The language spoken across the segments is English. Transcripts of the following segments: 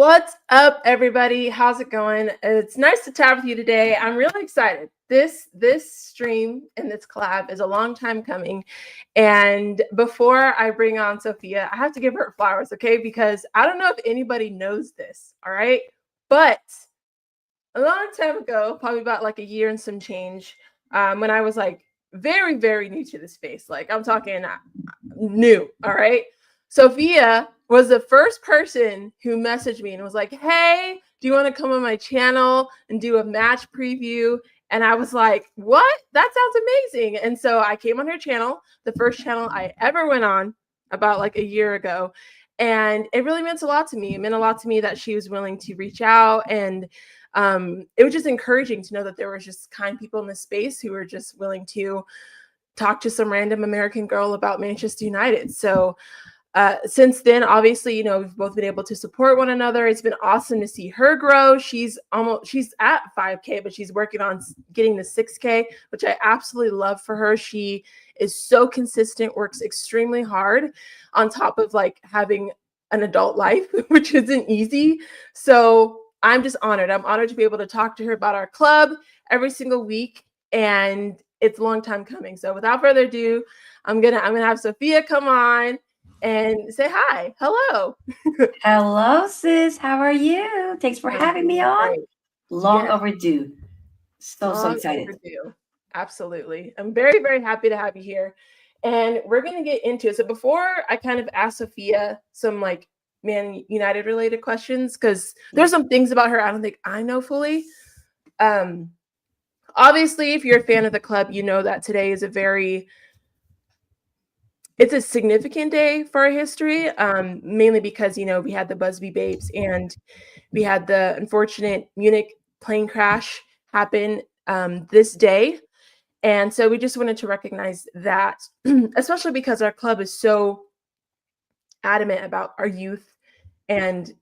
What's up, everybody? How's it going? It's nice to chat with you today. I'm really excited. This stream and this collab is a long time coming. And before I bring on Sofia, I have to give her flowers, okay? Because I don't know if anybody knows this, all right? But a long time ago, probably about like a year and some change, when I was like very, very new to the space, like I'm talking new, all right? Sofia was the first person who messaged me and was like, hey, do you want to come on my channel and do a match preview? And I was like, what? That sounds amazing. And so I came on her channel, the first channel I ever went on about like a year ago. And it really meant a lot to me. It meant a lot to me that she was willing to reach out. And it was just encouraging to know that there were just kind people in this space who were just willing to talk to some random American girl about Manchester United. So since then, obviously, we've both been able to support one another. It's been awesome to see her grow. She's at 5K, but she's working on getting the 6K, which I absolutely love for her. She is so consistent, works extremely hard on top of like having an adult life, which isn't easy. So I'm just honored. I'm honored to be able to talk to her about our club every single week. And it's a long time coming. So without further ado, I'm gonna have Sofia come on and say hi. Hello. Hello, sis. How are you? Thanks for having me on. Great. Long Yeah, overdue. So long excited. overdue. Absolutely. I'm very, very happy to have you here. And we're going to get into it. So before I kind of ask Sofia some like Man United related questions, because there's some things about her I don't think I know fully. Obviously, if you're a fan of the club, you know that today is it's a significant day for our history, mainly because, we had the Busby Babes and we had the unfortunate Munich plane crash happen this day. And so we just wanted to recognize that, especially because our club is so adamant about our youth and,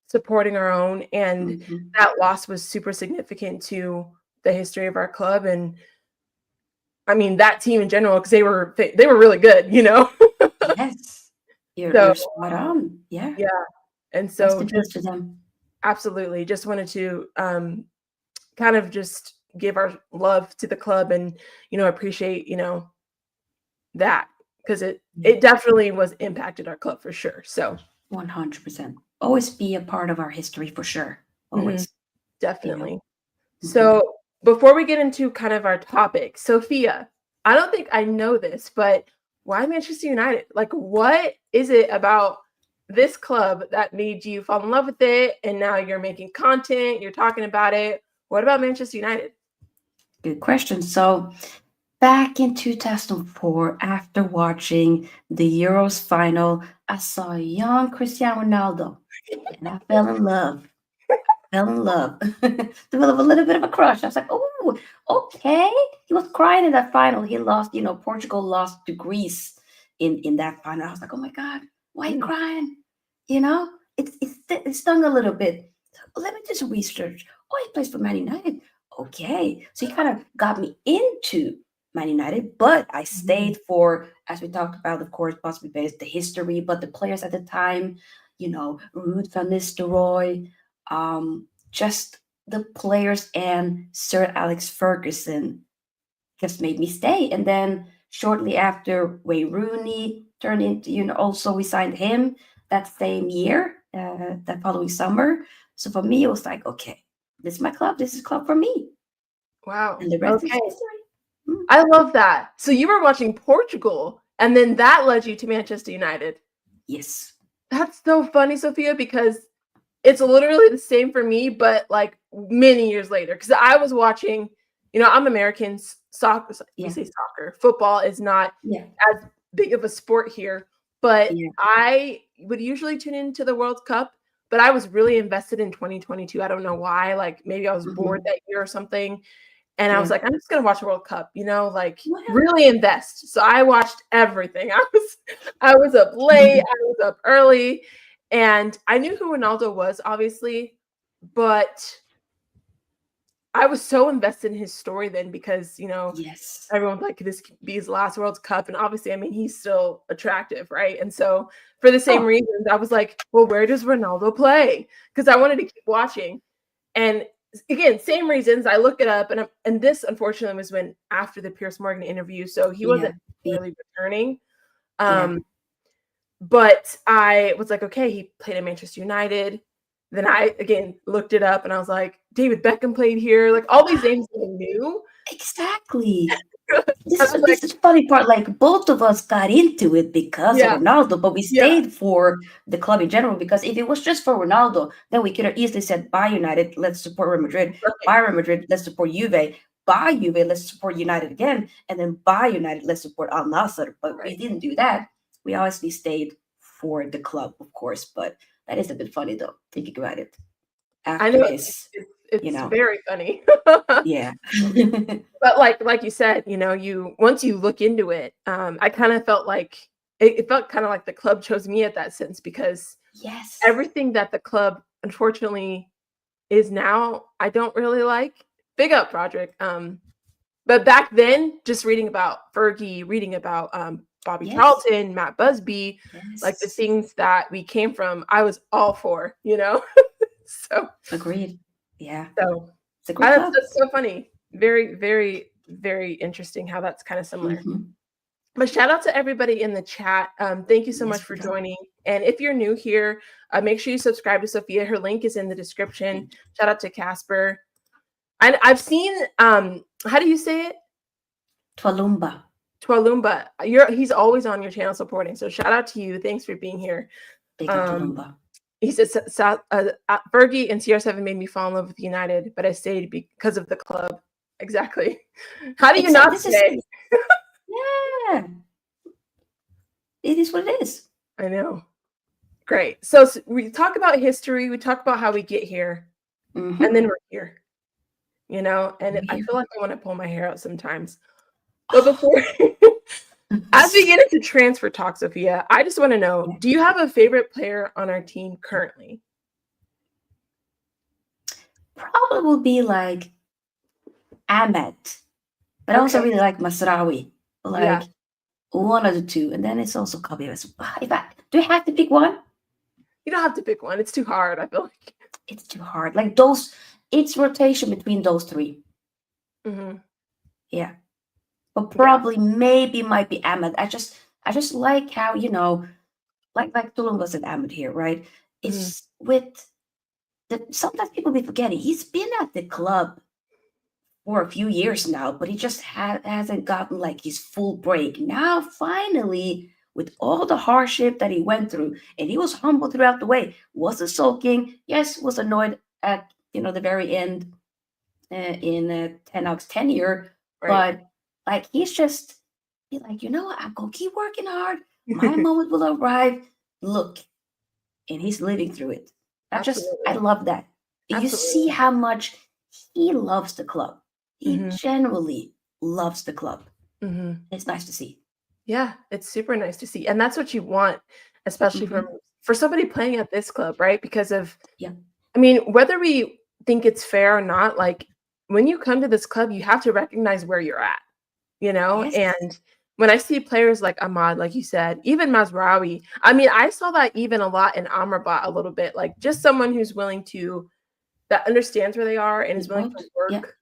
supporting our own. And that loss was super significant to the history of our club. And I mean, that team in general, because they were really good, Yes. You're So spot on. Yeah. yeah, and Rest so in peace just to them. absolutely just wanted to kind of just give our love to the club and appreciate that because it definitely was impacted our club for sure. So 100%. Always be a part of our history for sure. Always. definitely. Mhm. So before we get into kind of our topic, Sofia, I don't think I know this, but why Manchester United? Like, what is it about this club that made you fall in love with it? And now you're making content, you're talking about it. What about Manchester United? Good question. So, back in 2004, after watching the Euros final, I saw a young Cristiano Ronaldo and I fell in love. Fell in love. Developed a little bit of a crush. I was like, oh, okay. He was crying in that final. He lost, Portugal lost to Greece in that final. I was like, oh my God, why are you crying? You know, it stung a little bit. So let me just research. Oh, he plays for Man United. Okay. So he kind of got me into Man United, but I stayed for, as we talked about, of course, possibly based the history, but the players at the time, Ruud van Nistelrooy, just the players and Sir Alex Ferguson just made me stay. And then shortly after, Wayne Rooney turned into, also we signed him that same year, that following summer. So for me, it was like, okay, this is my club. This is club for me. Wow. And the rest is Okay. history. I love that. So you were watching Portugal and then that led you to Manchester United. Yes. That's so funny, Sofia, because it's literally the same for me, but like many years later. Because I was watching, I'm American. Soccer, we say soccer. Football is not as big of a sport here, but I would usually tune into the World Cup. But I was really invested in 2022. I don't know why. Like maybe I was bored that year or something. And I was like, I'm just gonna watch the World Cup, like really invest. So I watched everything. I was up late, I was up early, and I knew who Ronaldo was, obviously, but I was so invested in his story then because, Yes. everyone's like, this could be his last World Cup. And obviously, I mean, he's still attractive, right? And so for the same Oh, reasons, I was like, well, where does Ronaldo play? Because I wanted to keep watching. And again, same reasons. I look it up, and this unfortunately was when after the Pierce Morgan interview, so he yeah. wasn't Yeah. really returning. Yeah. But I was like, okay, he played at Manchester United. Then I again looked it up, and I was like, David Beckham played here. Like all these names I knew. Exactly. I was like, This is the funny part. Like both of us got into it because of yeah, Ronaldo, but we yeah, stayed for the club in general. Because if it was just for Ronaldo, then we could have easily said, "Bye United, let's support Real Madrid. right, Bye Real Madrid, let's support Juve. Bye Juve, let's support United again, and then bye United, let's support Al Nassr." But we right. didn't do that. We obviously stayed for the club, of course. But that is a bit funny though, thinking about it I after know his, you it's know, very funny. yeah, But like you said, you once you look into it, I kind of felt like it felt kind of like the club chose me at that sense because yes, everything that the club unfortunately is now, I don't really like. Big up, Roderick. But back then, just reading about Fergie, reading about Bobby yes, Charlton, Matt Busby, like the yes. things that we came from, I was all for, So Agreed. Yeah. so It's a great club. that's so funny. Very, very, very interesting how that's kind of similar. Hmm. But shout out to everybody in the chat. Thank you so much Yes, for we go. joining. And if you're new here, make sure you subscribe to Sophia. Her link is in the description. Shout out to Casper. I've seen how do you say it? Twalumba. Tualumba. He's always on your channel supporting. So shout out to you. Thanks for being here. Big up Um, Twalumba. he says Fergie and CR7 made me fall in love with United, but I stayed because of the club. Exactly. How do you Exactly. not This is, stay? yeah, it is what it is. I know. Great. So we talk about history. We talk about how we get here, and Mm-hmm. then we're here. And I Here. feel like I want to pull my hair out sometimes. But Oh, before, as we get into transfer talk, Sophia, I just want to know: yeah. do you have a favorite player on our team currently? Probably will be like Ahmed, but I also Okay. really like Masraoui. Yeah. Like one of the two. And then it's also Kabir. If do I have to pick one? You don't have to pick one. It's too hard, I feel like. It's too hard. Like those, it's rotation between those three. Hmm. Yeah. But Yeah. probably maybe might be Ahmed. I just like how, like Tulum said Ahmed here, right? Hmm. It's with the sometimes people be forgetting he's been at the club for a few years now, but he just hasn't gotten like his full break. Now, finally, with all the hardship that he went through, and he was humble throughout the way, wasn't sulking. Yes, was annoyed at the very end in Ten Hag's tenure, Right. but like he's just be like, you know what? I'm gonna keep working hard. My moment will arrive. Look, and he's living through it. I Absolutely. love that. You see Absolutely. how much he loves the club. He Hmm. genuinely loves the club. Hmm. It's nice to see. Yeah, it's super nice to see. And that's what you want, especially Hmm. for somebody playing at this club, right? Because of Yeah. I mean, whether we think it's fair or not, like when you come to this club, you have to recognize where you're at, Yes. And when I see players like Ahmad, like you said, even Mazraoui, I mean, I saw that even a lot in Amrabat a little bit, like just someone who's willing to that understands where they are and is willing to Yeah. work,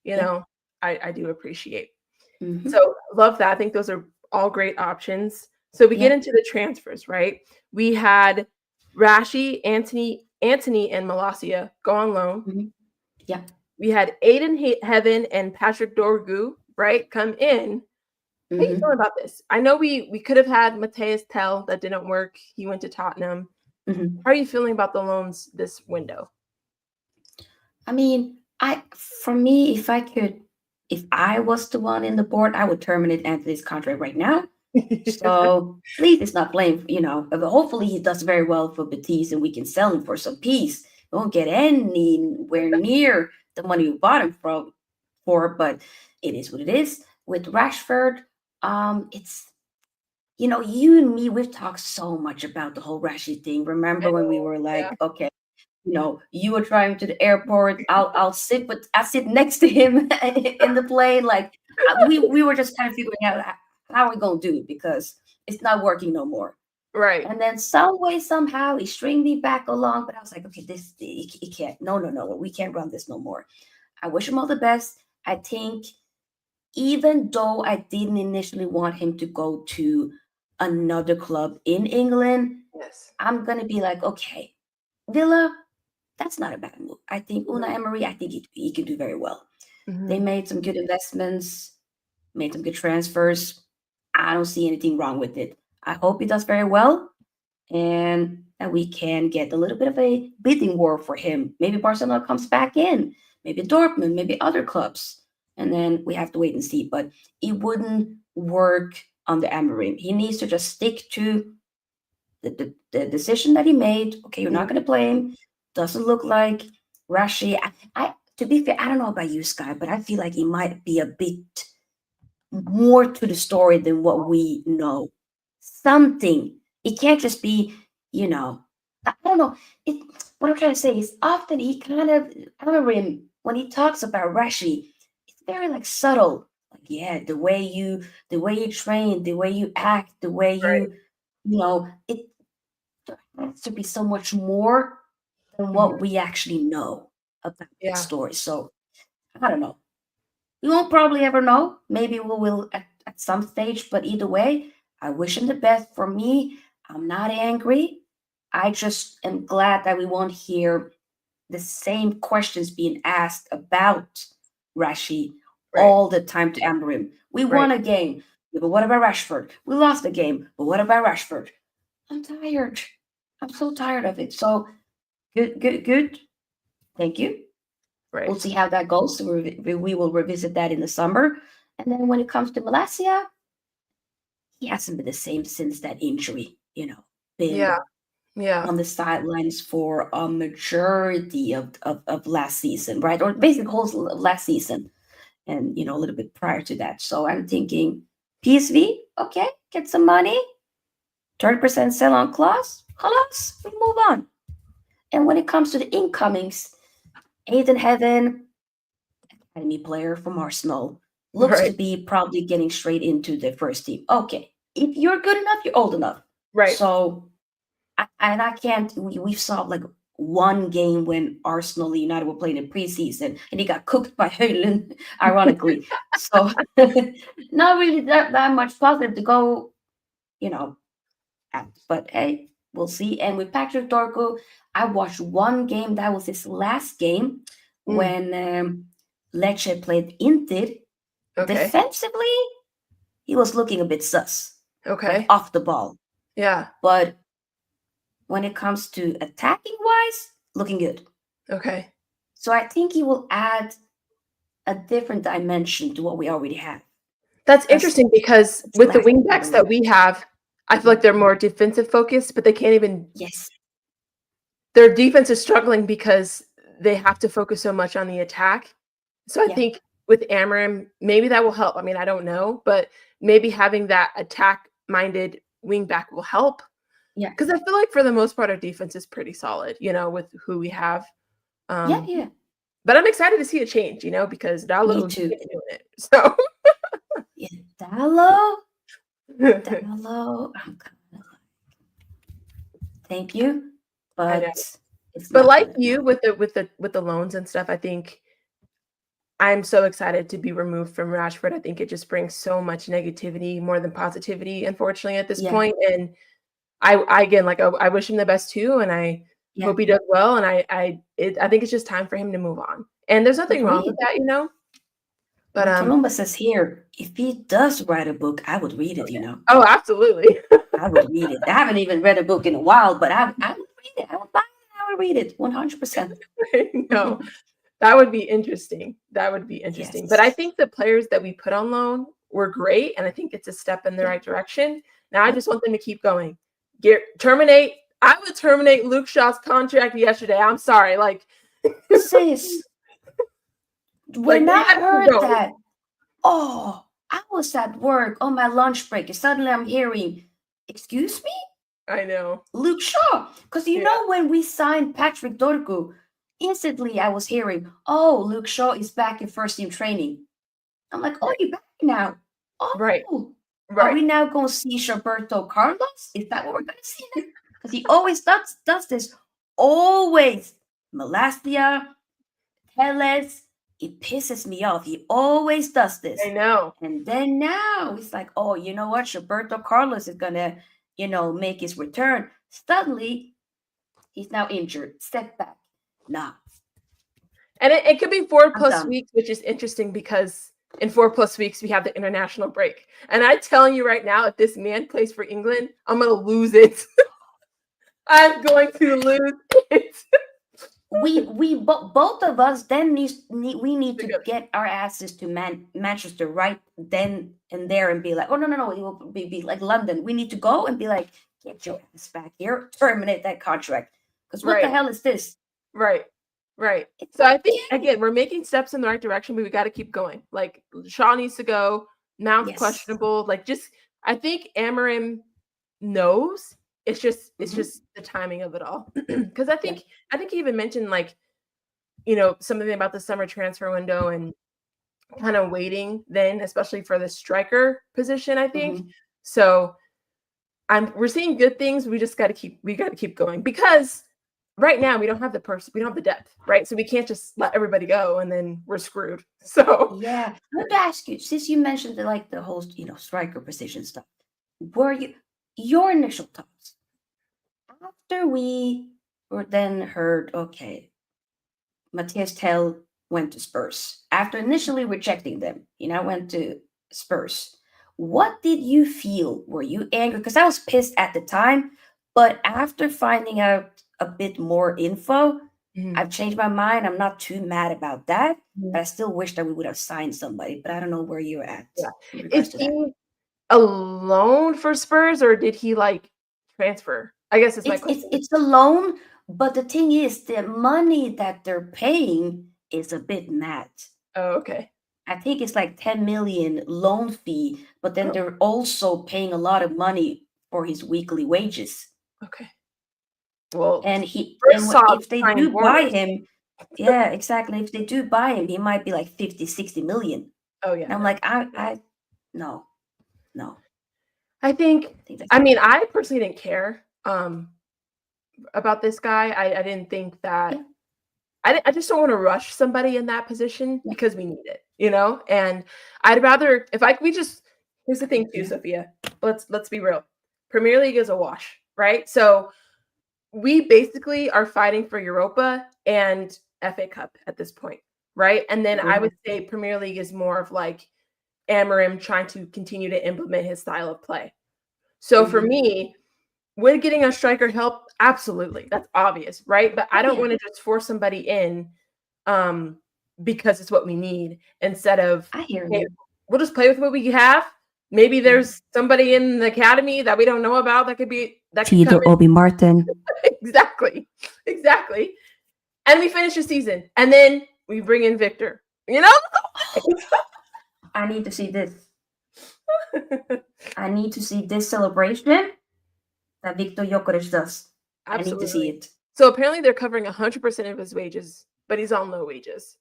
you Yeah. know, I do appreciate. Hmm. So love that. I think those are all great options. So we get Yeah. into the transfers, right? We had Rashi, Anthony, and Malasia go on loan. Hmm. Yeah. We had Aiden Heaven and Patrick Dorgu, right, come in. How are you feeling Hmm. about this? I know we could have had Mateus Tell, that didn't work. He went to Tottenham. Hmm. How are you feeling about the loans this window? I mean, for me, if I was the one in the board, I would terminate Anthony's contract right now. So please, it's not blame. But hopefully he does very well for Betis, and we can sell him for some peace. We won't get anywhere near the money we bought him for, but it is what it is. With Rashford, it's you and me, we've talked so much about the whole Rashi thing. I Remember when we know. were Yeah. like, okay, you were driving to the airport. I sit next to him in the plane. Like we were just kind of figuring out how we're gonna do it because it's not working no more. Right. And then some way, somehow, he stringed me back along. But I was like, okay, this he can't. No, no, no. We can't run this no more. I wish him all the best. I think even though I didn't initially want him to go to another club in England, Yes. I'm gonna be like, okay, Villa, that's not a bad move. I think Una Mhm. Emery, I think he can do very well. They Mhm. made some good investments, made some good transfers. I don't see anything wrong with it. I hope he does very well and that we can get a little bit of a bidding war for him. Maybe Barcelona comes back in, maybe Dortmund, maybe other clubs. And then we have to wait and see. But it wouldn't work under Emery. He needs to just stick to the decision that he made. Okay, you're not Mhm. going to play him. Doesn't look like Rashi. To be fair, I don't know about you, Sky, but I feel like he might be a bit more to the story than what we know. Something. It can't just be, I don't know. It, what I'm trying to say is often he kind of, I remember him when he talks about Rashi, it's very like subtle. Like, yeah, the way you train, the way you act, the way Right. it there has to be so much more than Mhm. what we actually know about the Yeah. story. So I don't know. We won't probably ever know. Maybe we will at some stage, but either way, I wish him the best. For me, I'm not angry. I just am glad that we won't hear the same questions being asked about Rashi Right. all the time to Amorim. We Right. won a game, yeah, but what about Rashford? We lost a game, but what about Rashford? I'm tired. I'm so tired of it. So good, good, good. Thank you. We'll Right. see how that goes. So we will revisit that in the summer. And then when it comes to Malasia, he hasn't been the same since that injury, Yeah. been Yeah. on the sidelines for a majority of last season, right? Or basically the whole of last season and, a little bit prior to that. So I'm thinking PSV, okay, get some money, 30% sell on clause, halas, we move on. And when it comes to the incomings, Aiden Heaven, academy player from Arsenal, looks Right. to be probably getting straight into the first team. Okay, if you're good enough, you're old enough. Right. So, I can't. We saw like one game when Arsenal and United were playing in preseason, and he got cooked by Højlund, ironically. So, not really that much positive to go, you know, at. But hey, we'll see. And with Patrick Dorco, I watched one game. That was his last game Mm. when Lecce played Inter. Okay. Defensively, he was looking a bit sus, like Okay. off the ball. Yeah. But when it comes to attacking wise, looking good. Okay. So I think he will add a different dimension to what we already have. That's Because interesting because it's with the lacking wing a backs little that bit. we have, I feel like Mhm. they're more defensive focused, but they can't even Yes. their defense is struggling because they have to focus so much on the attack. So I Yeah. think with Amarim, maybe that will help. I mean, I don't know, but maybe having that attack-minded wing back will help. Yeah. Because I feel like for the most part, our defense is pretty solid, with who we have. Yeah. Um, Yeah. but I'm excited to see a change, because Me Dallo, he too. kept doing it. So Yeah. Dallo. I'm kind of thank you, I know. but it's But not like gonna. you No. with the loans and stuff, I think I'm so excited to be removed from Rashford. I think it just brings so much negativity more than positivity, unfortunately, at this Yeah. point. And I again, like I wish him the best too, and I Yeah. hope he does well. And I think it's just time for him to move on. And there's nothing wrong with Agreed. that. But Columba says here, if he does write a book, I would read it. oh, absolutely. I would read it. I haven't even read a book in a while, but I would read it. I would buy it. I would read it 100%. No, that would be interesting. That would be interesting. But I Yes. think the players that we put on loan were great, and I think it's a step in the Yeah. right direction. Now I Yeah. just want them to keep going. Terminate. I would terminate Luke Shaw's contract yesterday. I'm sorry. Like, Sis, when they I had to heard go. that, oh, I was at work on my lunch break, and suddenly I'm hearing, excuse me? I know. Luke Shaw. Because when we signed Patrick Dorgu, instantly I was hearing, oh, Luke Shaw is back in first team training. I'm like, oh, you're back now. Right. Oh, are Right. we now going to see Roberto Carlos? Is that what we're going to see now? Because he always does this. Always. Malastia, Teles. It pisses me off. He always does this. I know. And then now it's like, oh, you know what? Roberto Carlos is going to, make his return. Suddenly, he's now injured. Step back. Nah. And it could be 4+ done. weeks, which is interesting because in 4+ weeks, we have the international break. And I'm telling you right now, if this man plays for England, I'm going to lose it. I'm going to lose it. we both of us then we need to get our asses to Manchester right then and there and be like, oh no, it will be like London. We need to go and be like, get your ass back here, terminate that contract. Because what the hell is this? Right. So I think again we're making steps in the right direction, but we got to keep going. Like Shaw needs to go. Mount's questionable. Like I think Amorim knows. It's just the timing of it all. Because I think he even mentioned like, something about the summer transfer window and kind of waiting then, especially for the striker position, I think. So we're seeing good things. We just got to keep going because right now we don't have the depth, right? So we can't just let everybody go and then we're screwed. So I want to ask you, since you mentioned the whole striker position stuff, were your initial thoughts after we were then heard, okay, Matthias Tell went to Spurs after initially rejecting them, went to Spurs. What did you feel? Were you angry? Because I was pissed at the time, but after finding out a bit more info, I've changed my mind. I'm not too mad about that, but I still wish that we would have signed somebody. But I don't know where you're at. Is he alone for Spurs or did he like transfer? I guess it's my question. It's a loan, but the thing is, the money that they're paying is a bit mad. Oh, okay. I think it's like 10 million loan fee, but then they're also paying a lot of money for his weekly wages. Okay. Well, and if they do buy him, yeah, exactly. If they do buy him, he might be like 50, 60 million. Oh yeah. And I'm like, no. I personally didn't care about this guy. I didn't think that I just don't want to rush somebody in that position because we need it, and I'd rather here's the thing too, Sofia. Let's be real. Premier League is a wash, right? So we basically are fighting for Europa and FA Cup at this point, right? And then I would say Premier League is more of like Amorim trying to continue to implement his style of play. So for me, would getting a striker help? Absolutely. That's obvious, right? But I don't want to just force somebody in because it's what we need instead of, I hear you. We'll just play with what we have. Maybe there's somebody in the academy that we don't know about that could be Tito Obi Martin. Exactly. And we finish the season. And then we bring in Victor. I need to see this. I need to see this celebration that Victor Jokeres does. Absolutely. I need to see it. So apparently they're covering 100% of his wages, but he's on low wages.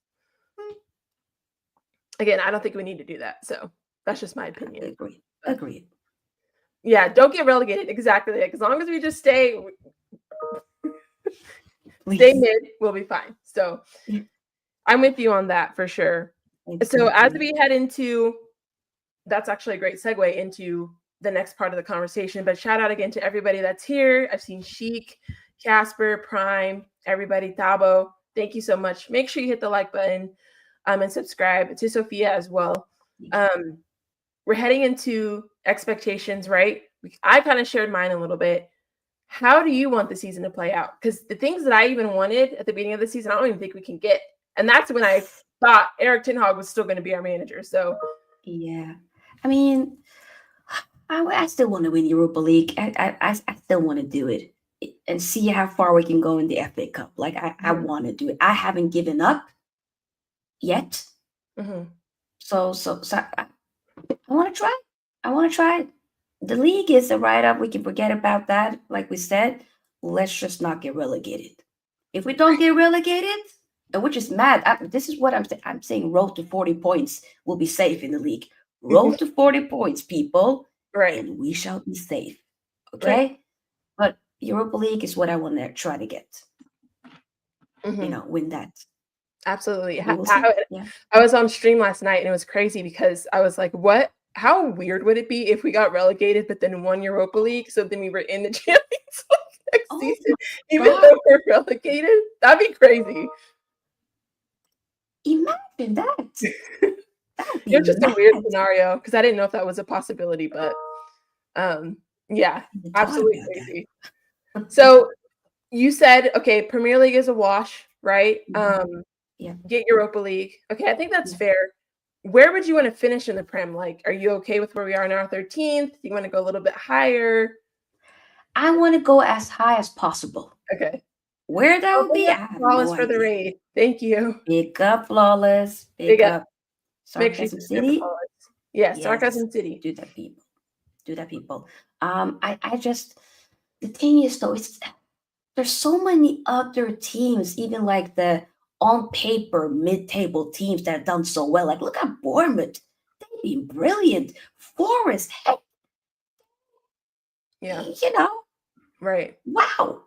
Again, I don't think we need to do that. So that's just my opinion. Agreed. Yeah, don't get relegated. Exactly. Like, as long as we just stay mid, we'll be fine. So I'm with you on that for sure. So as we head into, that's actually a great segue into the next part of the conversation, but shout out again to everybody that's here. I've seen Chic, Casper, Prime, everybody, Thabo. Thank you so much. Make sure you hit the like button and subscribe to Sofia as well. We're heading into expectations, right? I kind of shared mine a little bit. How do you want the season to play out? Because the things that I even wanted at the beginning of the season, I don't even think we can get. And that's when I thought Erik ten Hag was still going to be our manager. So yeah, I mean, I still want to win Europa League. I still want to do it and see how far we can go in the FA Cup. Like I want to do it. I haven't given up yet. So I want to try. I want to try it. the league is a write-up. We can forget about that. Like we said, let's just not get relegated. If we don't get relegated, which is mad. This is what I'm saying. I'm saying road to 40 points will be safe in the league. Road to 40 points, people, Right. and we shall be safe. Right. Okay? But Europa League is what I want to try to get. Mm-hmm. Win that. Absolutely. We will see. Yeah. I was on stream last night and it was crazy because I was like, what? How weird would it be if we got relegated but then won Europa League? So then we were in the Champions League next season, even God. though we're relegated? That'd be crazy. Imagine that. That'd be It was just a weird mad. scenario because I didn't know if that was a possibility, but yeah, absolutely crazy. So you said, okay, Premier League is a wash, right? Yeah. Get Europa League. Okay, I think that's fair. Where would you want to finish in the Prem? Like, are you okay with where we are now, 13th? Do you want to go a little bit higher? I want to go as high as possible. Okay. Where that would be, I have Flawless no for the idea. raid. Thank you. Big up, Flawless. Big up. Make sure Sarcasm City. Yes, Sarcasm City. Do that, people. Do that, people. I just, the thing is though, there's so many other teams, even like the on paper mid-table teams that have done so well. Like look at Bournemouth. They've been brilliant. Forest, heck. Yeah. Right. Wow.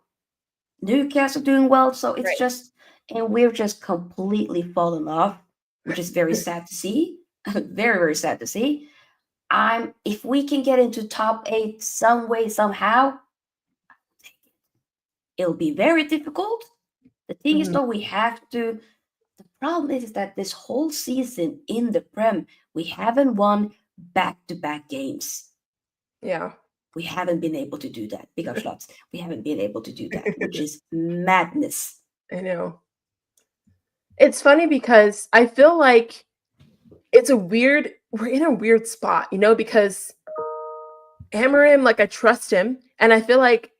Newcastle doing well. So it's just, and we're just completely fallen off, which is very sad to see. Very, very sad to see. If we can get into top 8 some way, somehow, it'll be very difficult. The thing is, though, we have to. The problem is that this whole season in the Prem, we haven't won back-to-back games. Yeah. We haven't been able to do that. Big up Schlots. We haven't been able to do that, which is madness. I know. It's funny because I feel like we're in a weird spot, because Amarim, like I trust him and I feel like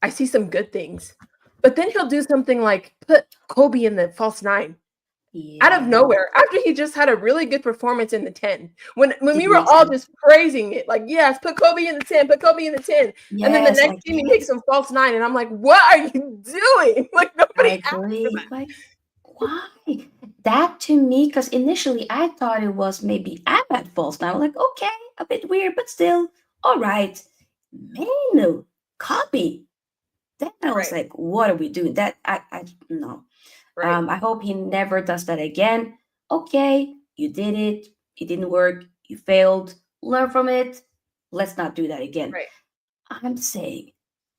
I see some good things, but then he'll do something like put Kobe in the false 9 out of nowhere after he just had a really good performance in the 10. When we were all just praising it, like, yes, put Kobe in the 10, put Kobe in the 10. Yes, and then the next game he makes some false 9 and I'm like, what are you doing? Like nobody asked for that. Like, why? That to me, because initially I thought it was maybe Ahmad false 9. I'm like, okay, a bit weird, but still, all right. Manu, copy. Then I was like, what are we doing? That I no. I hope he never does that again. Okay, you did it. It didn't work. You failed. Learn from it. Let's not do that again. I'm saying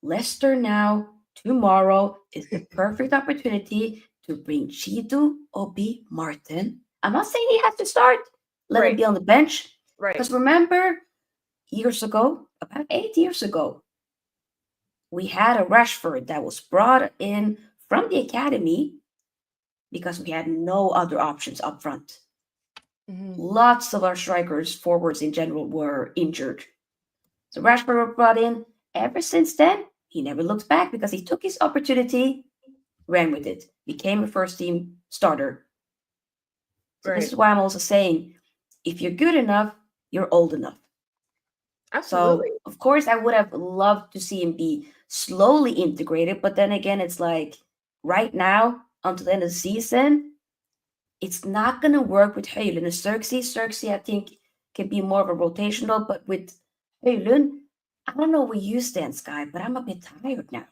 Leicester now, tomorrow is the perfect opportunity to bring Chidu, Obi, Martin. I'm not saying he has to start. Let him be on the bench. Because remember, years ago, about 8 years ago, we had a Rashford that was brought in from the academy because we had no other options up front. Lots of our strikers, forwards in general, were injured. So Rashford was brought in. Ever since then, he never looked back because he took his opportunity, ran with it, became a first-team starter. So this is why I'm also saying, if you're good enough, you're old enough. Absolutely. So, of course, I would have loved to see him be slowly integrated, but then again, it's like right now, until the end of the season, it's not going to work with Højlund and Xerxes. Xerxes, I think, can be more of a rotational, but with Højlund, I don't know where you stand, Sky, but I'm a bit tired now.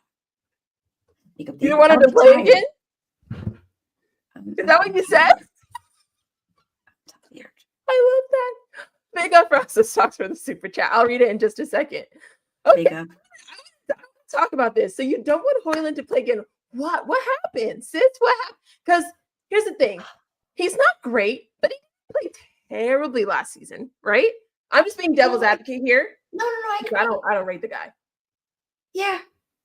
You don't want him to play again? Is that what you said? I'm tired. I love that. Big up for us to talks for the super chat. I'll read it in just a second. Okay. Big up. Talk about this. So you don't want Højlund to play again. What happened, sis? What happened? Because here's the thing. He's not great, but he didn't play terribly last season, right? I'm just being devil's advocate here. No. I don't rate the guy. Yeah.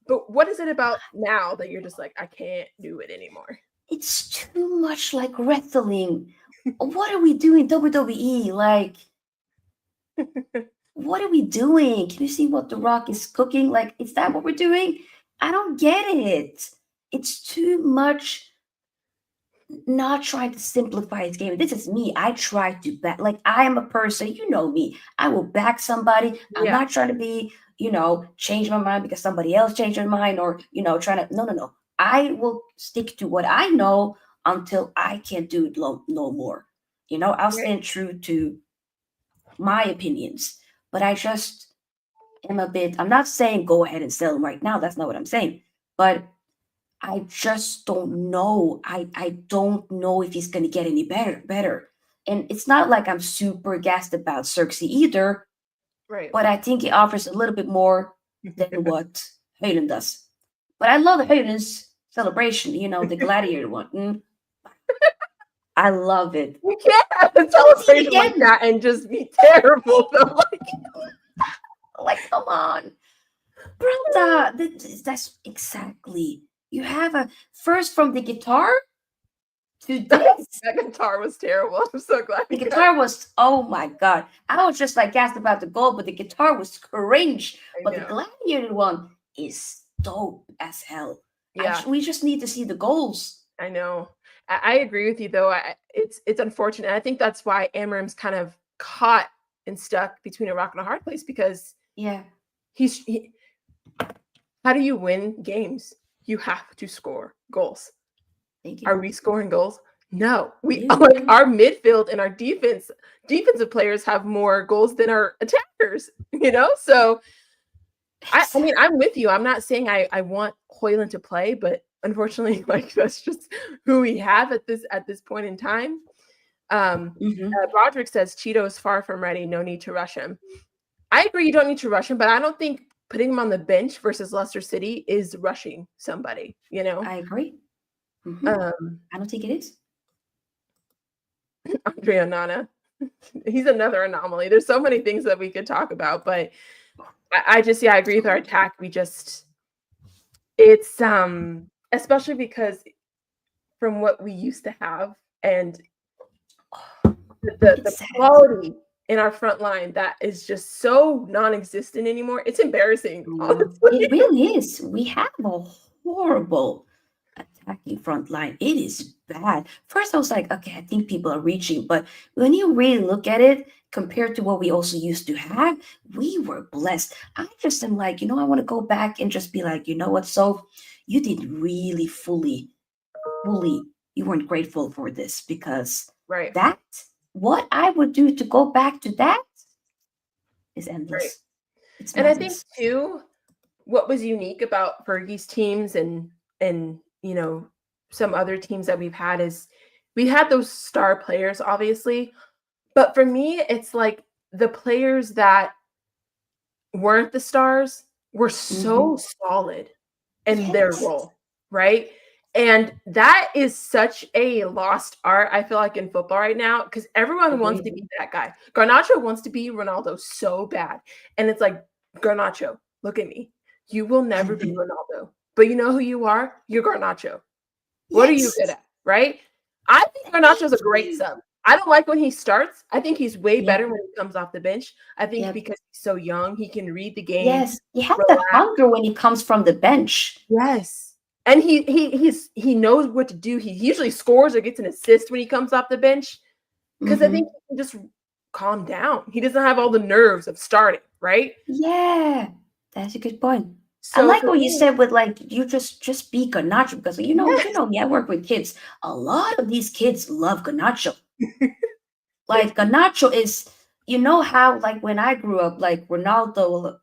But what is it about now that you're just like, I can't do it anymore? It's too much like wrestling. What are we doing, WWE? Like, what are we doing? Can you see what The Rock is cooking? Like, is that what we're doing? I don't get it. It's too much not trying to simplify his game. This is me. I try to back, like, I am a person, you know me. I will back somebody. I'm Yeah, not trying to be, change my mind because somebody else changed their mind, or, trying to, no, no, no. I will stick to what I know until I can't do it no more. I'll right, stand true to my opinions, but I just am a bit, I'm not saying go ahead and sell him right now. That's not what I'm saying. But I just don't know. I don't know if he's gonna get any better. And it's not like I'm super gassed about Xerxes either, right. but I think he offers a little bit more than what Hayden does. But I love Hayden's celebration, the gladiator one. I love it. You can't have a Don't see it celebration like again. that and just be terrible though. Like, come on. Brother, that's exactly. You have a first from the guitar to this. That guitar was terrible. I'm so glad The we got. guitar was, oh my God. I was just like gassed about the goal, but the guitar was cringe. I But the know. gladiator one is dope as hell. Yeah, We just need to see the goals. I know. I agree with you though. It's unfortunate. I think that's why Amram's kind of caught and stuck between a rock and a hard place because Yeah, he how do you win games? You have to score goals. thank you. Are we scoring goals? No. We like No. our midfield and our defensive players have more goals than our attackers, So I mean, I'm with you. I'm not saying I want Hoyland to play, but unfortunately, like that's just who we have at this point in time. Broderick says Cheeto is far from ready. No need to rush him. I agree. You don't need to rush him, but I don't think putting him on the bench versus Leicester City is rushing somebody. I agree. I don't think it is. Andre Onana, he's another anomaly. There's so many things that we could talk about, but I agree with our attack. It's especially because from what we used to have and the It's sad. quality in our front line that is just so non-existent anymore. It's embarrassing, honestly. It really is. We have a horrible attacking front line. It is bad. First, I was like, okay, I think people are reaching, but when you really look at it, compared to what we also used to have, we were blessed. I just am like, I want to go back and just be like, you know what? So you did really fully, you weren't grateful for this because Right. that, what I would do to go back to that is endless. Right. It's And I think madness. too, what was unique about Fergie's teams and some other teams that we've had is we had those star players, obviously. But for me, it's like the players that weren't the stars were so solid in their Yes. role, right? And that is such a lost art, I feel like, in football right now, because everyone wants to Agreed. be that guy. Garnacho wants to be Ronaldo so bad. And it's like, Garnacho, look at me. You will never be Ronaldo. But you know who you are? You're Garnacho. What are you Yes. good at, right? I think Garnacho's Thank a great you. sub. I don't like when he starts. I think he's way Yep. better when he comes off the bench. I think Yep. because he's so young, he can read the game, Yes. He has that relax. hunger when he comes from the bench. Yes. And he knows what to do. He usually scores or gets an assist when he comes off the bench because I think he can just calm down. He doesn't have all the nerves of starting, right? Yeah. That's a good point. I So like for what you me, said with like you just be Ganacho because yes. me, I work with kids. A lot of these kids love Ganacho. Like Ganacho is, how like when I grew up, like Ronaldo,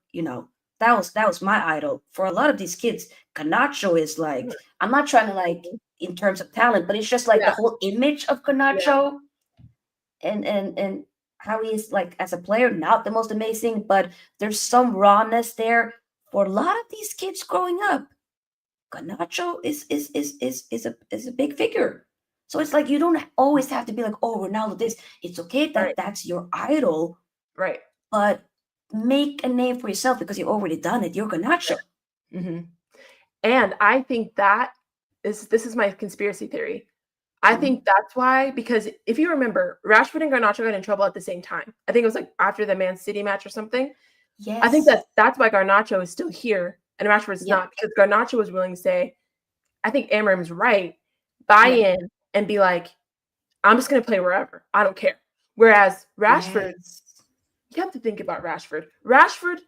that was my idol. For a lot of these kids, Ganacho is like, I'm not trying to like in terms of talent, but it's just like the Yeah, whole image of yeah, Ganacho and how he is like as a player, not the most amazing, but there's some rawness there for a lot of these kids growing up. Ganacho is a big figure. So it's like you don't always have to be like, oh, Ronaldo this. It's okay that right, that's your idol, right. but make a name for yourself because you've already done it. You're Ganacho. Hmm. And I think this is my conspiracy theory. I Mhm. think that's why, because if you remember, Rashford and Garnacho got in trouble at the same time. I think it was like after the Man City match or something. I think Yes. that's why Garnacho is still here and Rashford's Yep. not, because Garnacho was willing to say, I think Amram's right, buy Yep. in and be like, I'm just going to play wherever. I don't care. Whereas Rashford, Yes. you have to think about Rashford. Rashford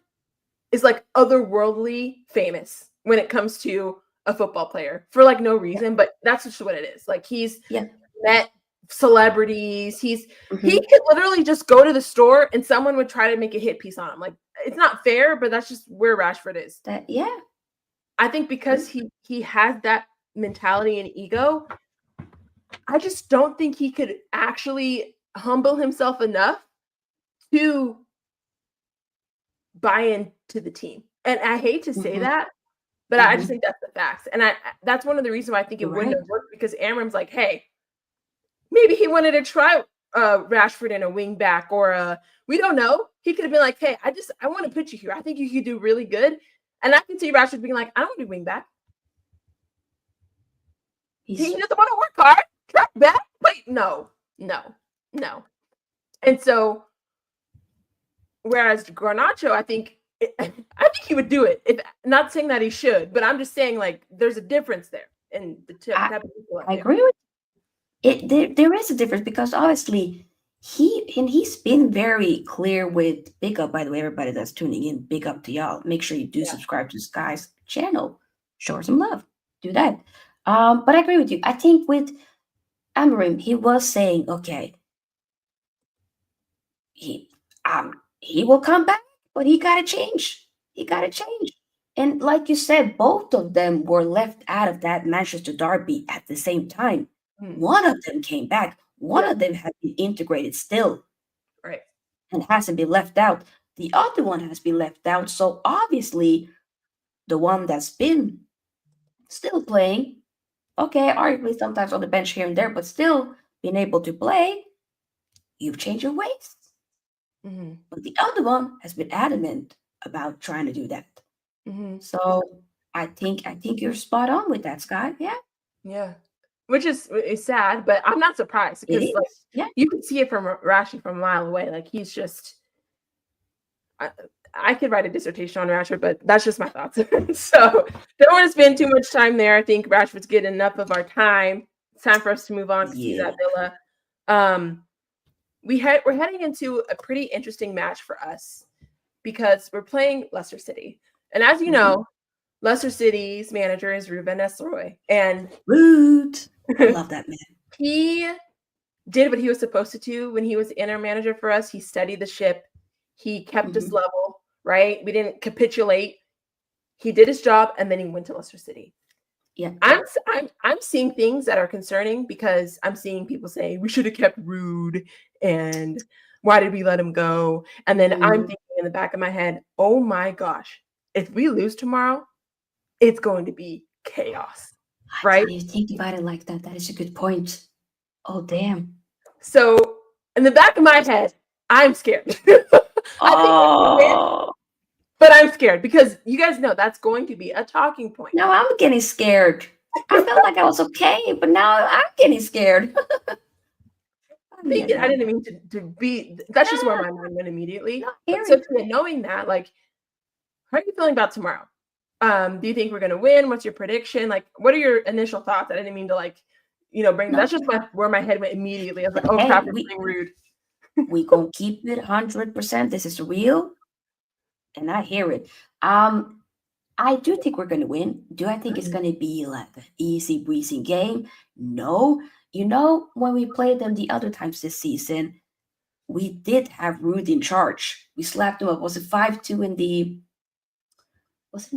is like otherworldly famous when it comes to a football player for like no reason, but that's just what it is. Like he's Yeah. met celebrities. He Mhm. could literally just go to the store and someone would try to make a hit piece on him. Like it's not fair, but that's just where Rashford is. Yeah. I think because he has that mentality and ego, I just don't think he could actually humble himself enough to buy into the team. And I hate to say Mhm. that, but I just Mhm. think that's the facts. And that's one of the reasons why I think it You're wouldn't right. have worked because Amram's like, hey, maybe he wanted to try Rashford in a wing back or we don't know. He could have been like, hey, I want to put you here. I think you could do really good. And I can see Rashford being like, I don't want to do wing back. He He's doesn't want to work hard. Track back. Wait, no. And so, whereas Garnacho, I think he would do it. If not saying that he should, but I'm just saying like there's a difference there in the type of people. I agree with it. There is a difference because obviously he's been very clear with big up, by the way, everybody that's tuning in, big up to y'all. Make sure you do subscribe to this guy's channel. Show her some love. Do that. But I agree with you. I think with Amarim, he was saying, okay, he he will come back, but he gotta change. He gotta change. And like you said, both of them were left out of that Manchester derby at the same time. One of them came back. One of them has been integrated still, Right. and hasn't been left out. The other one has been left out. So obviously, the one that's been still playing, okay, arguably sometimes on the bench here and there, but still being able to play, you've changed your ways. Mm-hmm. But the other one has been adamant about trying to do that. Mm-hmm. So I think you're spot on with that, Scott. Yeah. Yeah. Which is sad, but I'm not surprised It because like is. Yeah. you can see it from Rashi from a mile away. Like he's just I could write a dissertation on Rashford, but that's just my thoughts. So don't want to spend too much time there. I think Rashford's getting enough of our time. It's time for us to move on because he's at Villa. We're heading into a pretty interesting match for us because we're playing Leicester City. And as you know, Leicester City's manager is Ruben Nestroy. And Rude. I love that man. He did what he was supposed to do when he was inner manager for us. He studied the ship. He kept us level, right? We didn't capitulate. He did his job, and then he went to Leicester City. Yeah. I'm seeing things that are concerning because I'm seeing people say we should have kept Rude and why did we let him go? And then I'm thinking in the back of my head, oh my gosh, if we lose tomorrow, it's going to be chaos, right? I didn't even think about it like that. That is a good point. Oh, damn. So in the back of my head, I'm scared. I think we win, but I'm scared because you guys know that's going to be a talking point. No, I'm getting scared. I felt like I was okay, but now I'm getting scared. I didn't mean to be. That's just where my mind went immediately. But so knowing that, like, how are you feeling about tomorrow? Do you think we're gonna win? What's your prediction? Like, what are your initial thoughts? I didn't mean to like, bring. That's just where my head went immediately. I was like, oh crap, we're playing Rude. We gonna keep it 100%. This is real, and I hear it. I do think we're gonna win. Do I think it's gonna be like an easy breezy game? No. When we played them the other times this season, we did have Rude in charge. We slapped him up. Was it 5-2 in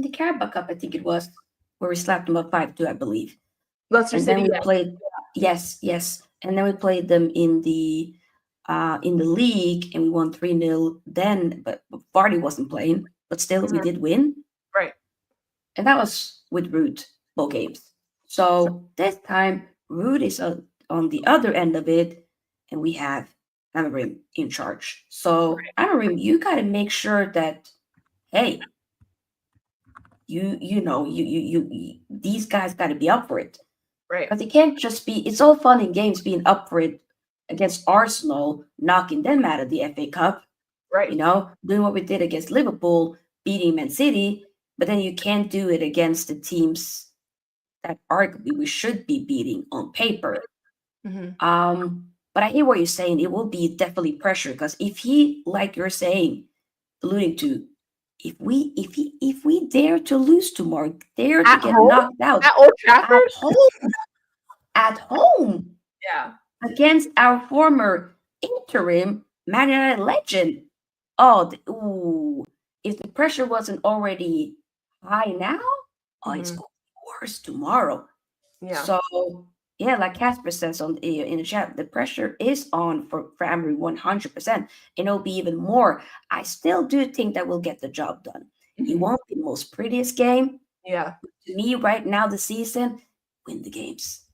the Carabao Cup? I think it was where we slapped them up 5-2, I believe. Leicester and City. Then we played. Yes, and then we played them in the league, and we won 3-0. Then, but Vardy wasn't playing, but still we did win. Right. And that was with Rude both games. So this time, Rude is on the other end of it, and we have Amarim in charge. So Amarim, you got to make sure that, hey, you these guys got to be up for it, right? Because it can't just be. It's all fun in games being up for it against Arsenal, knocking them out of the FA Cup, right? Doing what we did against Liverpool, beating Man City. But then you can't do it against the teams that arguably we should be beating on paper. But I hear what you're saying. It will be definitely pressure because if he, like you're saying, alluding to, if we dare to lose tomorrow, dare to At get home? knocked out At Old at Trafford? home Yeah. against our former interim Man United legend. Oh, ooh, if the pressure wasn't already high now, oh, it's Mhm. going to be worse tomorrow. Yeah. So yeah, like Casper says in the chat, the pressure is on for Emery 100%, and it'll be even more. I still do think that we'll get the job done. It Mhm. won't be the most prettiest game. Yeah. To me, right now, the season, win the games.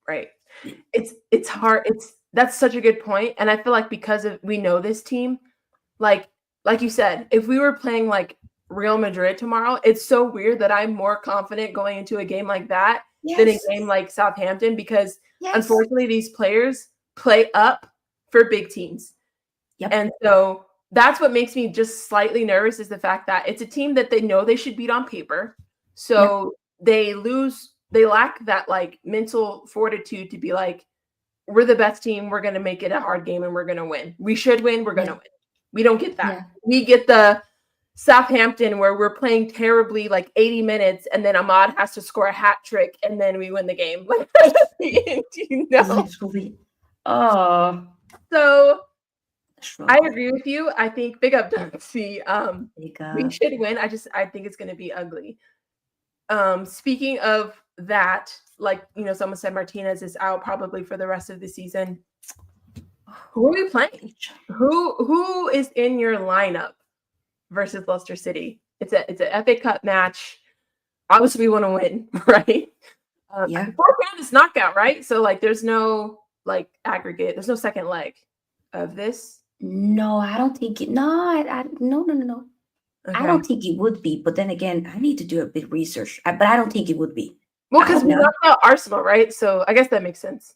Right. Win. It's hard. That's such a good point, and I feel like because of we know this team, like you said, if we were playing like Real Madrid tomorrow, it's so weird that I'm more confident going into a game like that than a Yes, game like Southampton because yes. unfortunately these players play up for big teams. Yep, And so that's what makes me just slightly nervous is the fact that it's a team that they know they should beat on paper. yep, So they lack that like mental fortitude to be like, we're the best team, we're gonna make it a hard game and we're gonna win. We should win, we're gonna yeah, win. We don't get that. yeah. We get the Southampton where we're playing terribly like 80 minutes and then Ahmad has to score a hat trick and then we win the game. You know? Literally. Oh, So I struggle. agree with you. I think big up Dempsey. Big We up. should win. I think it's gonna be ugly. Speaking of that, like someone said Martinez is out probably for the rest of the season. Who are we playing? Who is in your lineup versus Leicester City? It's a FA Cup match. Obviously, we want to win, right? Yeah. Beforehand, it's knockout, right? So like, there's no like aggregate. There's no second leg of this. No, I don't think it. No, no, no, no, no. I Okay. don't think it would be. But then again, I need to do a bit of research. But I don't think it would be. Well, I because hope we not. knocked out Arsenal, right? So I guess that makes sense.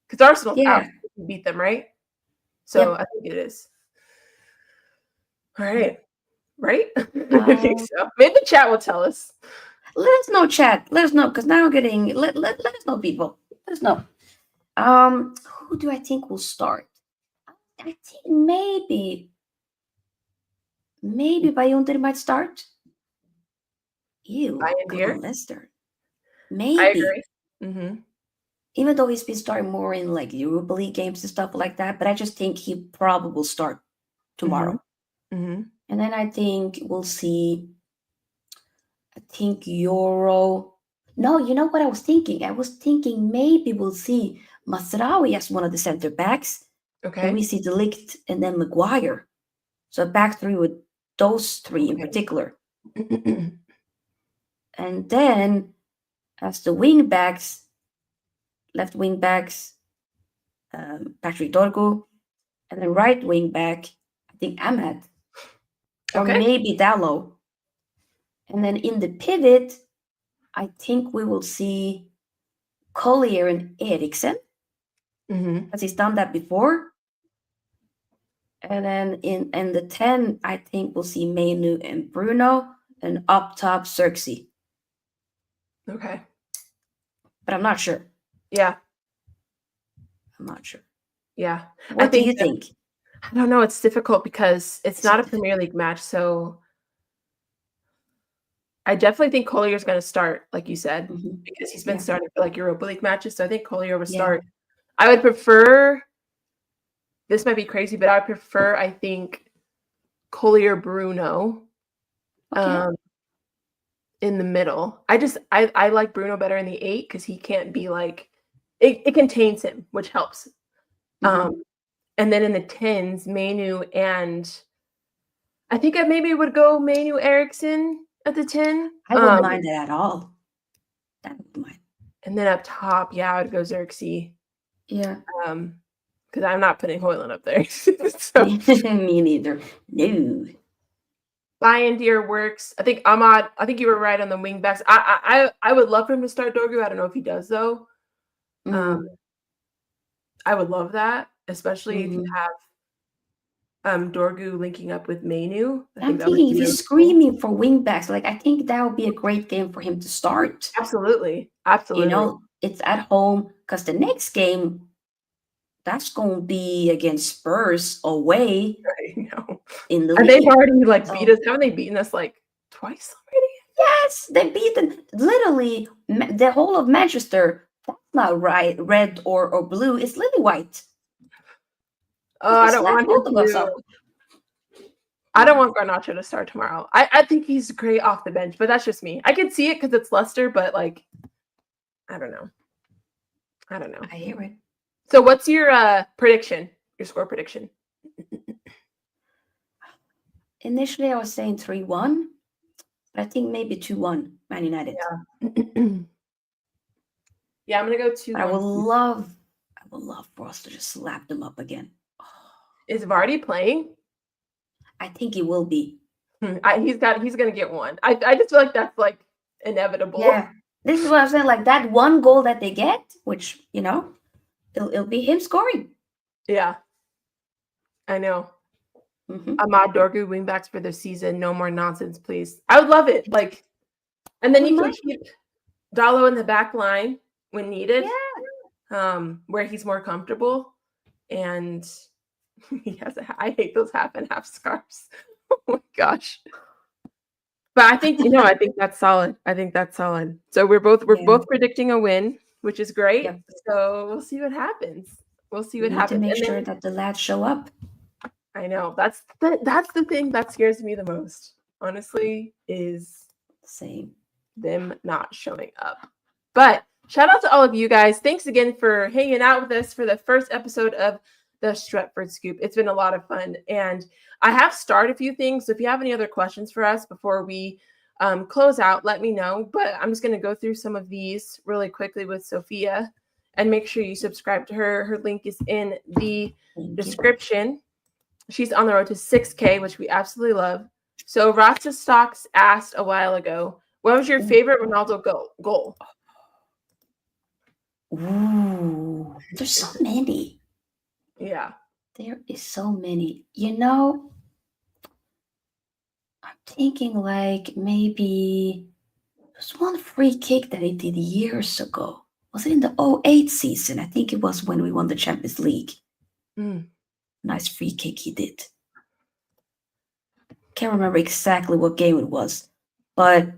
Because Arsenal's out. Yeah. We beat them, right? So I Yep. think it is. All Yep. right. Right? I think Uh, so. Maybe the chat will tell us. let us know, chat. Let us know, because now I'm getting. Let us know, people. Let us know. Who do I think will start? I think maybe Bayonder might start. Ew, Ryan come on, Deere. Leicester. I Maybe. agree. Mm-hmm. Even though he's been starting more in like Europa League games and stuff like that, but I just think he probably will start Mm-hmm. tomorrow. Mm-hmm. And then I think we'll see. I think Euro. No, you know what I was thinking? I was thinking maybe we'll see Masraoui as one of the center backs. Then we Okay. see Delict and then Maguire. So a back three with those three in Okay. particular. And then as the wing backs, left wing backs, Patrick Dorgu, and then right wing back, I think Ahmed, or Okay. maybe Dallo. And then in the pivot, I think we will see Collier and Eriksen, Mm-hmm. as he's done that before. And then in the 10, I think we'll see Menu and Bruno, and up top, Xerxes. Okay. But I'm not sure. Yeah. I'm not sure. Yeah. I What do think you think? I don't know. It's difficult because it's Is not it a Premier difficult? League match. So I definitely think Collier's going to start, like you said, Hmm. because he's been Yeah. starting for like Europa League matches. So I think Collier will Yeah. start. I would prefer, this might be crazy, but I would prefer, I think, Collier Bruno Okay. um, in the middle. I like Bruno better in the 8 because he can't be like, it contains him, which helps. Hmm. And then in the 10s, Manu and I think I maybe would go Manu Eriksson at the 10. I wouldn't mind that at all. That wouldn't mind. And then up top, yeah, I would go Xerxes. Yeah. Because I'm not putting Hoyland up there. So Me neither. No. Lion Deer works. I think Ahmad, I think you were right on the wing backs. I would love for him to start Dorgu. I don't know if he does though. Um, Mm. I would love that, especially if you Hmm. have Dorgu linking up with Manu. I I'm think that would thinking be if really he's cool. screaming for wingbacks, like I think that would be a great game for him to start. Absolutely. You Absolutely. know, it's at home because the next game that's going to be against Spurs away I know. in the And they've league. already like beat So us. Haven't they beaten us like twice already? yes, they beaten literally the whole of Manchester. That's not right, red or blue. It's lily white. Oh, They I don't slapped want both him of us to. up. I don't want Garnacho to start tomorrow. I think he's great off the bench, but that's just me. I can see it because it's Leicester, but like, I don't know. I don't know. I hear it. So what's your prediction? Your score prediction? Initially, I was saying 3-1, but I think maybe 2-1 Man United. Yeah. Yeah, I'm gonna go But I 2-1. would love for us to just slap them up again. Oh, Is Vardy playing? I think it will be. He's gonna get one. I just feel like that's like inevitable. Yeah, this is what I'm saying. Like that one goal that they get, which it'll be him scoring. Yeah, I know. Mm-hmm. Ahmad Dorgu wingbacks for the season. No more nonsense, please. I would love it. Like, and then you can keep Dallo in the back line when needed, where he's more comfortable. And he has I hate those half and half scarves. Oh my gosh. But I think I think that's solid. I think that's solid. So we're both predicting a win, which is great. Yep. So we'll see what happens. We'll see what We need to happens. make And sure then, that the lads show up. I know that's the thing that scares me the most, honestly, is Same. them not showing up. But shout out to all of you guys. Thanks again for hanging out with us for the first episode of the Stretford Scoop. It's been a lot of fun. And I have started a few things. So if you have any other questions for us before we close out, let me know. But I'm just going to go through some of these really quickly with Sofia, and make sure you subscribe to her. Her link is in the description. She's on the road to 6K, which we absolutely love. So Rasta Stocks asked a while ago, what was your favorite Ronaldo goal? Ooh, there's so many. Yeah. There is so many. I'm thinking like maybe there's one free kick that he did years ago. Was it in the 08 season? I think it was when we won the Champions League. Nice free kick he did. Can't remember exactly what game it was, but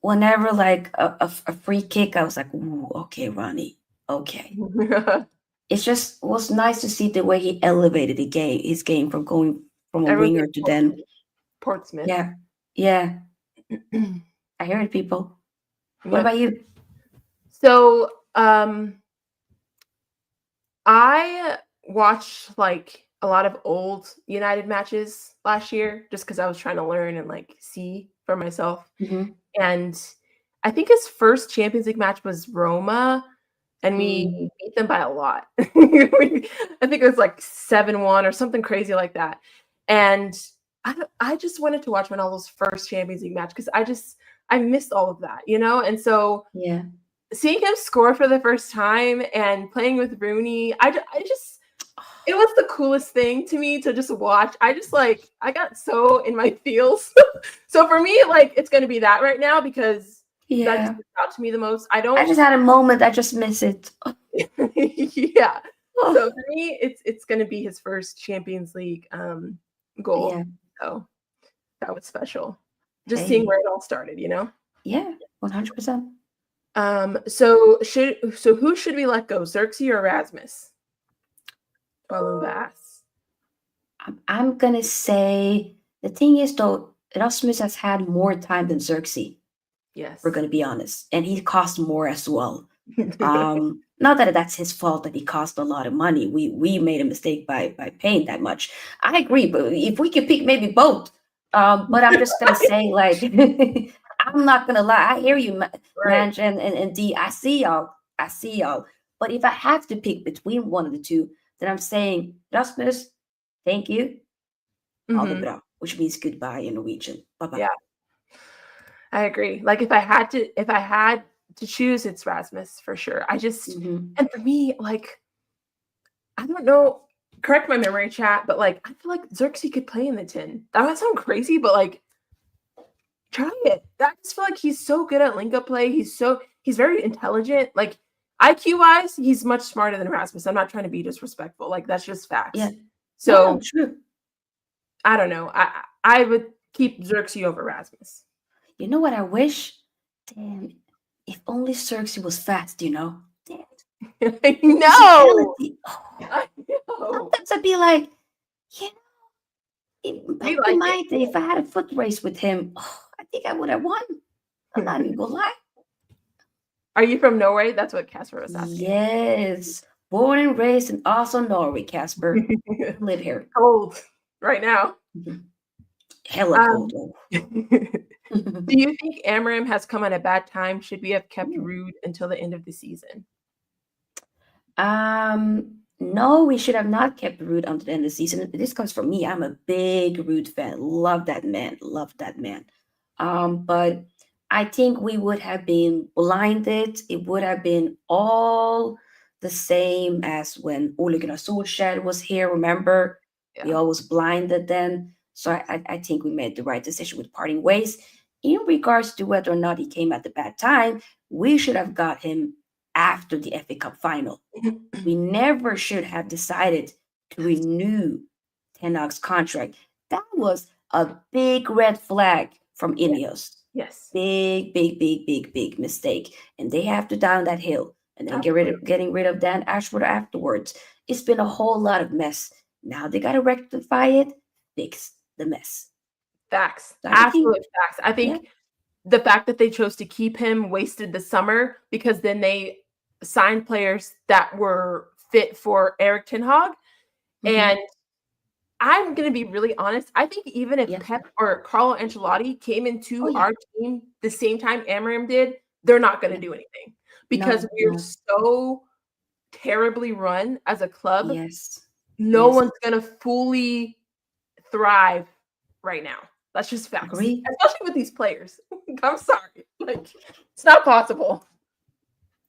whenever like a free kick, I was like, ooh, okay, Ronnie, okay. It just was nice to see the way he elevated his game from going from a winger to then Portsmouth. Yeah. I hear it, people. What about you? So, I watched like a lot of old United matches last year just because I was trying to learn and like see for myself. Mm-hmm. And I think his first Champions League match was Roma, and we beat them by a lot. I think it was like 7-1 or something crazy like that. And I just wanted to watch Ronaldo's first Champions League match because I missed all of that, And so seeing him score for the first time and playing with Rooney, it was the coolest thing to me to just watch. I got so in my feels. So for me, like, it's going to be that right now because that just stood out to me the most. I just had a moment. I just miss it. Yeah. So for me, it's going to be his first Champions League goal. Yeah. So that was special. Just seeing where it all started, Yeah, 100%. So who should we let go, Xerxes or Erasmus? I'm gonna say the thing is though, Erasmus has had more time than Xerxes. Yes, we're gonna be honest, and he cost more as well. Not that that's his fault that he cost a lot of money. We made a mistake by paying that much. I agree, but if we could pick maybe both. But I'm just gonna say like I'm not gonna lie. I hear you, Manj and D. I see y'all. But if I have to pick between one of the two, then I'm saying Rasmus, thank you. Ha det bra, which means goodbye in Norwegian. Bye-bye. Yeah, I agree. Like if I had to choose, it's Rasmus for sure. And for me, like, I don't know, correct my memory, chat, but like I feel like Xerxes could play in the 10. That might sound crazy, but like try it. I just feel like he's so good at link up play. He's very intelligent. Like IQ wise, he's much smarter than Rasmus. I'm not trying to be disrespectful. Like that's just facts. Yeah. So No, true. I don't know. I would keep Xerxes over Rasmus. You know what I wish? Damn, if only Xerxes was fast, you know? Damn. I know. Physicality. Oh, I know. sometimes I'd be like, you know, We back in like my it. day, if I had a foot race with him, I think I would have won. I'm not even gonna lie. Are you from Norway? That's what Casper was asking. Yes. Born and raised in Oslo, Norway, Casper. I live here. Cold right now. Hella cold. Do you think Amarim has come at a bad time? Should we have kept Rude until the end of the season? No, we should have not kept Rude until the end of the season. This comes from me. I'm a big Rude fan. Love that man. Love that man. But I think we would have been blinded. It would have been all the same as when Ole Gunnar Solskjaer was here. Remember, we Yeah. all was blinded then. So I think we made the right decision with parting ways. In regards to whether or not he came at the bad time, we should have got him after the FA Cup final. We never should have decided to renew Ten Hag's contract. That was a big red flag from Ineos. Yes. Big mistake. And they have to down that hill. And then getting rid of Dan Ashford afterwards. It's been a whole lot of mess. Now they got to rectify it, fix the mess. Facts. So Absolute facts. I think the fact that they chose to keep him wasted the summer because then they signed players that were fit for Eric Ten Hag. And I'm going to be really honest. I think even if Pep or Carlo Ancelotti came into our team the same time Amarim did, they're not going to do anything because we're so terribly run as a club. Yes. No one's going to fully thrive right now. That's just facts. Agree. Especially with these players. I'm sorry. Like, it's not possible.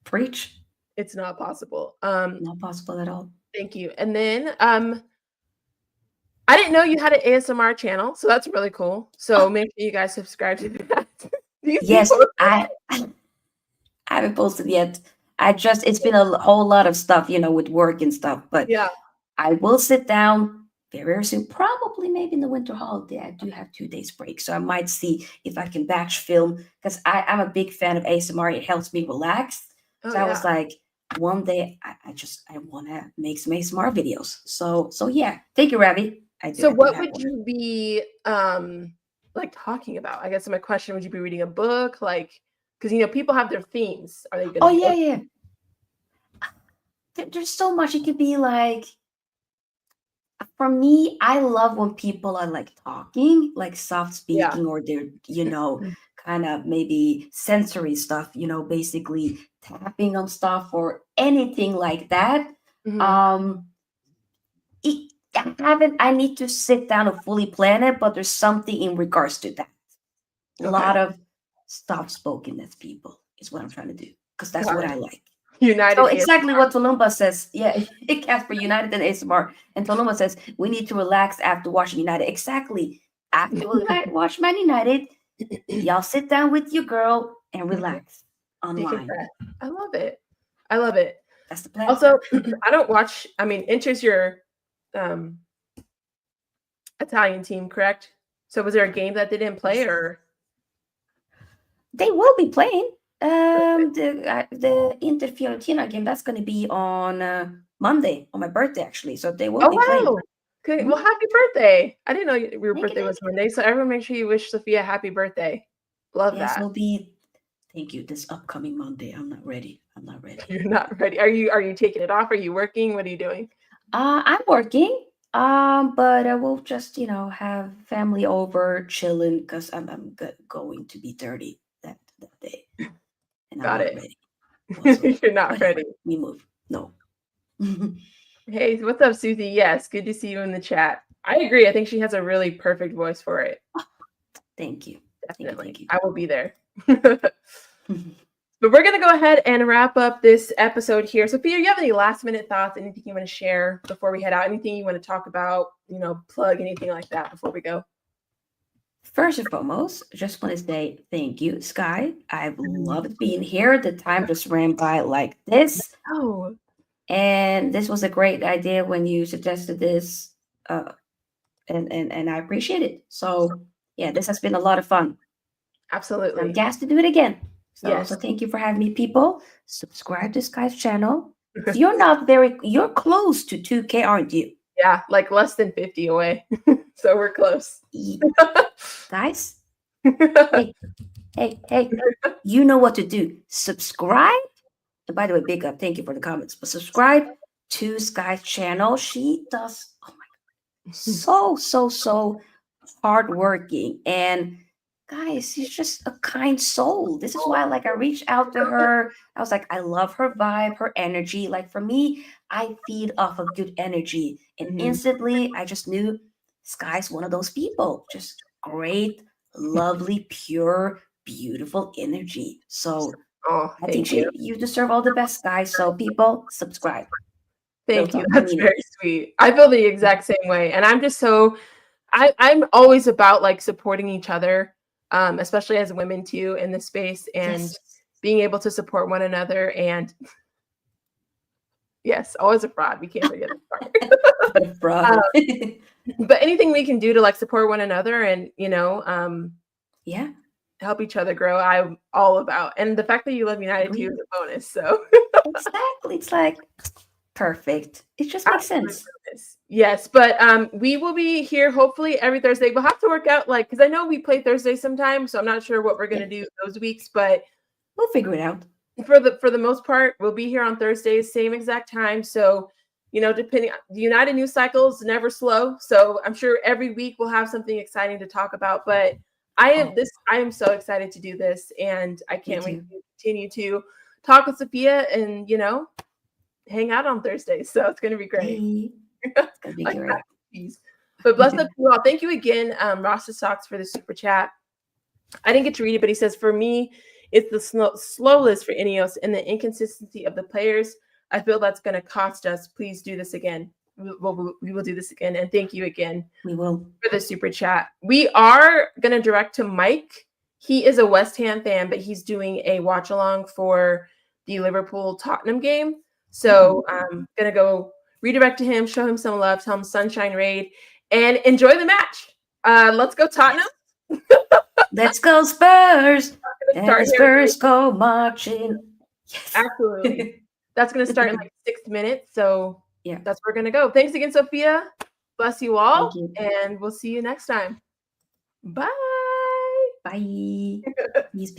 Preach. It's not possible. Not possible at all. Thank you. And then I didn't know you had an ASMR channel, so that's really cool. So make sure you guys subscribe to that. Yes, I haven't posted yet. It's been a whole lot of stuff, with work and stuff, but yeah, I will sit down very soon, probably maybe in the winter holiday. I do have 2 days break, so I might see if I can batch film because I'm a big fan of ASMR. It helps me relax. So I was like, one day I want to make some ASMR videos. So yeah, thank you, Ravi. So what would you be like talking about? I guess my question, would you be reading a book? Like, because people have their themes. Are they going to yeah. There's so much. It could be like, for me, I love when people are like talking, like soft speaking, or they're, kind of maybe sensory stuff, basically tapping on stuff or anything like that. I need to sit down and fully plan it, but there's something in regards to that. A lot of soft spokenness people is what I'm trying to do, because that's what I like. United. So exactly what Tulumba says. Yeah, Casper, United and ASMR. And Tulumba says, we need to relax after watching United. Exactly. After we watch Man United, y'all sit down with your girl and relax. Unwind. I love it. I love it. That's the plan. Also, I don't watch, Inter's your Italian team, correct? So was there a game that they didn't play, or? They will be playing. The Inter Fiorentina game, that's going to be on Monday, on my birthday, actually. So they will be playing. Okay. Well, happy birthday. I didn't know your birthday was Monday. So everyone make sure you wish Sofia happy birthday. Love that. Yes, will be. Thank you. This upcoming Monday. I'm not ready. You're not ready. Are you taking it off? Are you working? What are you doing? I'm working. But I will just, have family over, chilling, because I'm going to be 30 that day. And Got I'm it. Not ready. You're not ready. We move. No. Hey, what's up, Susie? Yes, good to see you in the chat. I agree. I think she has a really perfect voice for it. Thank you. Definitely. Thank you. I will be there. But we're going to go ahead and wrap up this episode here. Sofia, you have any last minute thoughts? Anything you want to share before we head out? Anything you want to talk about? Plug anything like that before we go? First and foremost, just want to say thank you, Sky. I've loved being here. The time just ran by like this. Oh, And this was a great idea when you suggested this. Uh, and I appreciate it. So yeah, this has been a lot of fun. I'm absolutely. gassed to do it again. So Yes. thank you for having me, people. Subscribe to Sky's channel. You're close to 2K, aren't you? Yeah, like less than 50 away. So we're close. Guys, hey, hey, you know what to do. Subscribe. And by the way, big up, thank you for the comments. But subscribe to Sky's channel. She does, oh my, so hardworking. And guys, she's just a kind soul. This is why, like, I reached out to her. I was like, I love her vibe, her energy. Like, for me, I feed off of good energy. And Mhm. instantly, I just knew Sky's one of those people. Just great, lovely, pure, beautiful energy. So Oh, I think thank you. you deserve all the best, guys. So people, subscribe. Real Thank you. talk. I That's mean it. very sweet. I feel the exact same way. And I'm just so I'm always about like supporting each other, especially as women too in this space and Yes. being able to support one another. And yes, always a fraud. We can't forget that What a part. fraud. But anything we can do to like support one another and Yeah, help each other grow, I'm all about. And the fact that you love United too agree. is a bonus. So Exactly. It's like perfect. It just makes absolute sense. bonus. Yes, but we will be here hopefully every Thursday. We'll have to work out like because I know we play Thursday sometimes, so I'm not sure what we're Yeah, gonna do those weeks, but we'll figure it out. for the most part, we'll be here on Thursdays, same exact time. So, depending the United News cycle is never slow. So I'm sure every week we'll have something exciting to talk about. But Oh, I am so excited to do this and I me can't wait too. to continue to talk with Sofia and hang out on Thursdays. So it's gonna be great. Hey, it's gonna be Like great. peace. But bless up to you all. Thank you again, Rasta Socks, for the super chat. I didn't get to read it, but he says, for me, it's the slow list for Ineos and the inconsistency of the players. I feel that's going to cost us. Please do this again. We will do this again. And thank you again We will. for the super chat. We are going to direct to Mike. He is a West Ham fan, but he's doing a watch along for the Liverpool Tottenham game. So I'm going to go redirect to him, show him some love, tell him Sunshine Raid, and enjoy the match. Let's go, Tottenham. Yes. Let's go Spurs. And Start the here. Spurs go marching. Yes. Absolutely. That's going to start in like 6 minutes. So Yeah. that's where we're going to go. Thanks again, Sophia. Bless you all. Thank you. And we'll see you next time. Bye. Bye. Peace.